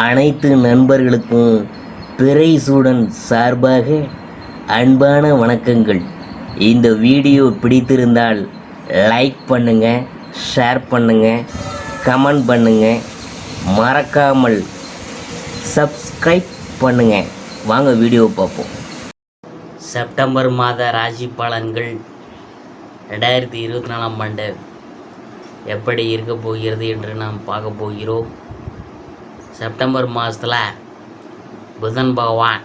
அனைத்து நண்பர்களுக்கும் பிறைசூடன் சார்பாக அன்பான வணக்கங்கள். இந்த வீடியோ பிடித்திருந்தால் லைக் பண்ணுங்கள், ஷேர் பண்ணுங்கள், கமெண்ட் பண்ணுங்கள், மறக்காமல் சப்ஸ்கிரைப் பண்ணுங்கள். வாங்க வீடியோ பார்ப்போம். செப்டம்பர் மாத ராசி பலன்கள் 2024ஆம் ஆண்டு எப்படி இருக்க போகிறது என்று நாம் பார்க்க போகிறோம். செப்டம்பர் மாதத்தில் புதன் பகவான்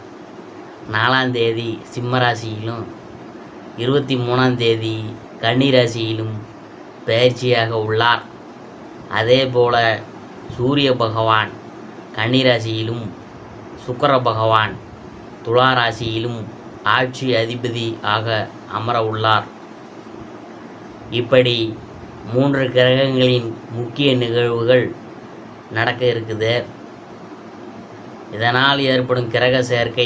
4ஆம் தேதி சிம்ம ராசியிலும் 23ஆம் தேதி கன்னி ராசியிலும் பயிற்சியாக உள்ளார். அதே போல் சூரிய பகவான் கன்னி ராசியிலும் சுக்கிர பகவான் துலா ராசியிலும் ஆட்சி அதிபதி ஆக அமர உள்ளார். இப்படி 3 கிரகங்களின் முக்கிய நிகழ்வுகள் நடக்க இருக்குது. இதனால் ஏற்படும் கிரக சேர்க்கை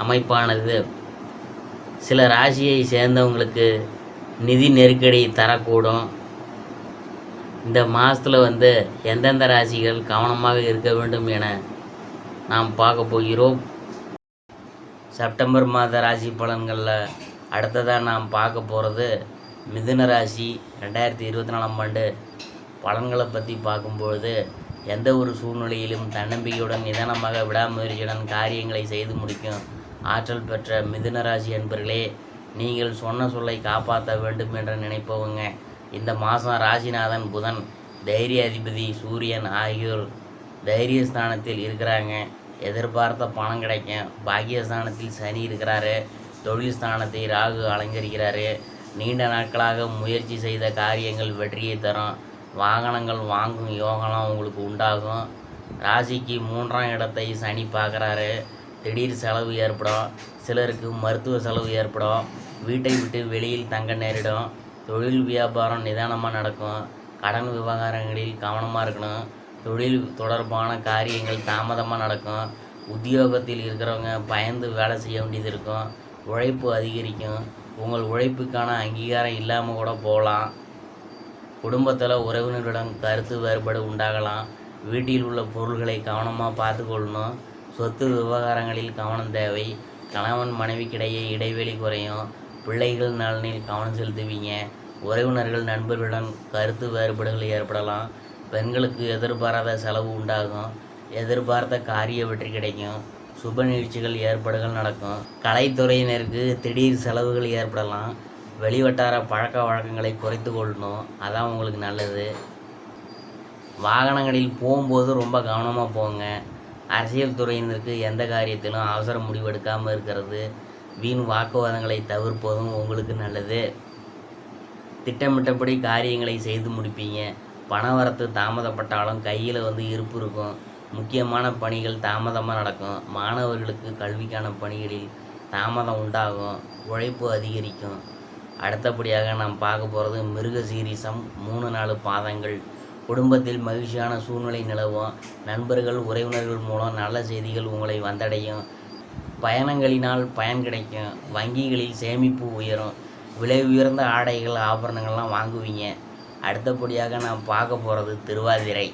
அமைப்பானது சில ராசியை சேர்ந்தவங்களுக்கு நிதி நெருக்கடி தரக்கூடும். இந்த மாதத்தில் எந்தெந்த ராசிகள் கவனமாக இருக்க வேண்டும் என நாம் பார்க்க போகிறோம். செப்டம்பர் மாத ராசி பலன்களில் அடுத்ததாக நாம் பார்க்க போகிறது மிதுன ராசி 2024ஆம் ஆண்டு பலன்களை பற்றி பார்க்கும்பொழுது எந்த ஒரு சூழ்நிலையிலும் தன்னம்பிக்கையுடன் நிதானமாக விடாமுயற்சியுடன் காரியங்களை செய்து முடிக்கும் ஆற்றல் பெற்ற மிதுன ராசி என்பர்களே, நீங்கள் சொன்ன சொல்லை காப்பாற்ற வேண்டும் என்று நினைப்பவங்க இந்த மாதம் ராசிநாதன் புதன், தைரிய அதிபதி சூரியன் ஆகியோர் தைரியஸ்தானத்தில் இருக்கிறாங்க. எதிர்பார்த்த பணம் கிடைக்கும். பாக்கியஸ்தானத்தில் சனி இருக்கிறாரு. தொழில் ஸ்தானத்தை ராகு அலங்கரிக்கிறாரு. நீண்ட நாட்களாக முயற்சி செய்த காரியங்கள் வெற்றியை தரும். வாகனங்கள் வாங்கும் யோகம்லாம் உங்களுக்கு உண்டாகும். ராசிக்கு 3ஆம் இடத்தை சனி பார்க்குறாரு. திடீர் செலவு ஏற்படும். சிலருக்கு மருத்துவ செலவு ஏற்படும். வீட்டை விட்டு வெளியில் தங்க நேரிடும். தொழில் வியாபாரம் நிதானமாக நடக்கும். கடன் விவகாரங்களில் கவனமாக இருக்கணும். தொழில் தொடர்பான காரியங்கள் தாமதமாக நடக்கும். உத்தியோகத்தில் இருக்கிறவங்க பயந்து வேலை செய்ய வேண்டியது இருக்கும். உழைப்பு அதிகரிக்கும். உங்கள் உழைப்புக்கான அங்கீகாரம் இல்லாமல் கூட போகலாம். குடும்பத்தில் உறவினர்களிடம் கருத்து வேறுபாடு உண்டாகலாம். வீட்டில் உள்ள பொருள்களை கவனமாக பார்த்து கொள்ளணும். சொத்து விவகாரங்களில் கவனம் தேவை. கணவன் மனைவிக்கிடையே இடைவெளி குறையும். பிள்ளைகள் நலனில் கவனம் செலுத்துவீங்க. உறவினர்கள் நண்பர்களுடன் கருத்து வேறுபாடுகள் ஏற்படலாம். பெண்களுக்கு எதிர்பாராத செலவு உண்டாகும். எதிர்பார்த்த காரிய வெற்றி கிடைக்கும். சுப நிகழ்ச்சிகள் ஏற்பாடுகள் நடக்கும். கலைத்துறையினருக்கு திடீர் செலவுகள் ஏற்படலாம். வெளிவட்டார பழக்க வழக்கங்களை குறைத்து கொள்ளணும். அதான் உங்களுக்கு நல்லது. வாகனங்களில் போகும்போது ரொம்ப கவனமாக போங்க. அரசியல் துறையினருக்கு எந்த காரியத்திலும் அவசர முடிவெடுக்காமல் இருக்கிறது, வீண் வாக்குவாதங்களை தவிர்ப்பதும் உங்களுக்கு நல்லது. திட்டமிட்டபடி காரியங்களை செய்து முடிப்பீங்க. பணவரத்து தாமதப்பட்டாலும் கையில் இருப்பு இருக்கும். முக்கியமான பணிகள் தாமதமாக நடக்கும். மாணவர்களுக்கு கல்விக்கான பணிகளில் தாமதம் உண்டாகும். உழைப்பு அதிகரிக்கும். அடுத்தபடியாக நாம் பார்க்க போகிறது மிருக சீரிசம் 3-4 பாதங்கள். குடும்பத்தில் மகிழ்ச்சியான சூழ்நிலை நிலவும். நண்பர்கள் உறவினர்கள் மூலம் நல்ல செய்திகள் உங்களை வந்தடையும். பயணங்களினால் பயன் கிடைக்கும். வங்கிகளில் சேமிப்பு உயரும். விலை உயர்ந்த ஆடைகள் ஆபரணங்கள்லாம் வாங்குவீங்க. அடுத்தபடியாக நாம் பார்க்க போகிறது திருவாதிரை.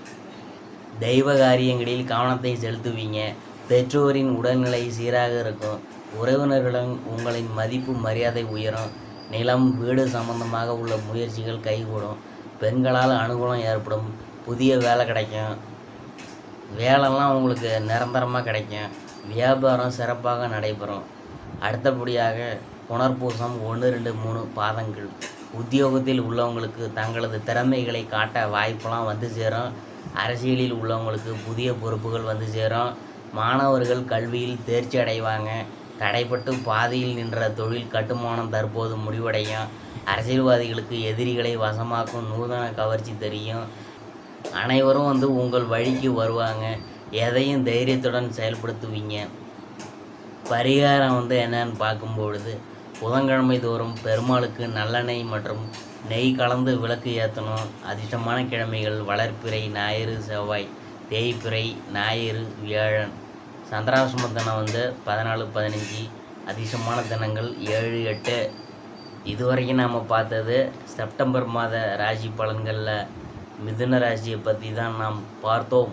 தெய்வ காரியங்களில் கவனத்தை செலுத்துவீங்க. பெற்றோரின் உடல்நிலை சீராக இருக்கும். உறவினர்களிடம் உங்களின் மதிப்பு மரியாதை உயரும். நிலம் வீடு சம்பந்தமாக உள்ள முயற்சிகள் கைகூடும். பெண்களால் அனுகூலம் ஏற்படும். புதிய வேலை கிடைக்கும். வேலைலாம் உங்களுக்கு நிரந்தரமாக கிடைக்கும். வியாபாரம் சிறப்பாக நடைபெறும். அடுத்தபடியாக புனர்பூசம் 1, 2, 3 பாதங்கள். உத்தியோகத்தில் உள்ளவங்களுக்கு தங்களது திறமைகளை காட்ட வாய்ப்பெல்லாம் சேரும். அரசியலில் உள்ளவங்களுக்கு புதிய பொறுப்புகள் சேரும். மாணவர்கள் கல்வியில் தேர்ச்சி அடைவாங்க. தடைப்பட்டு பாதியில் நின்ற தொழில் கட்டுமானம் தற்போது முடிவடையும். அரசியல்வாதிகளுக்கு எதிரிகளை வசமாக்கும் நூதன கவர்ச்சி தெரியும். அனைவரும் உங்கள் வழிக்கு வருவாங்க. எதையும் தைரியத்துடன் செயல்படுத்துவீங்க. பரிகாரம் என்னன்னு பார்க்கும்பொழுது புதன்கிழமை தோறும் பெருமாளுக்கு நல்லெண்ணெய் மற்றும் நெய் கலந்து விளக்கு ஏற்றணும். அதிர்ஷ்டமான கிழமைகள் வளர்ப்பிறை, ஞாயிறு, செவ்வாய். தேய்பிறை, ஞாயிறு, வியாழன். சந்திராசிரம தினம் 14, 15. அதிர்ஷ்டமான தினங்கள் 7, 8. இதுவரைக்கும் நாம் பார்த்தது செப்டம்பர் மாத ராசி பலன்களில் மிதுன ராசியை பற்றி தான் நாம் பார்த்தோம்.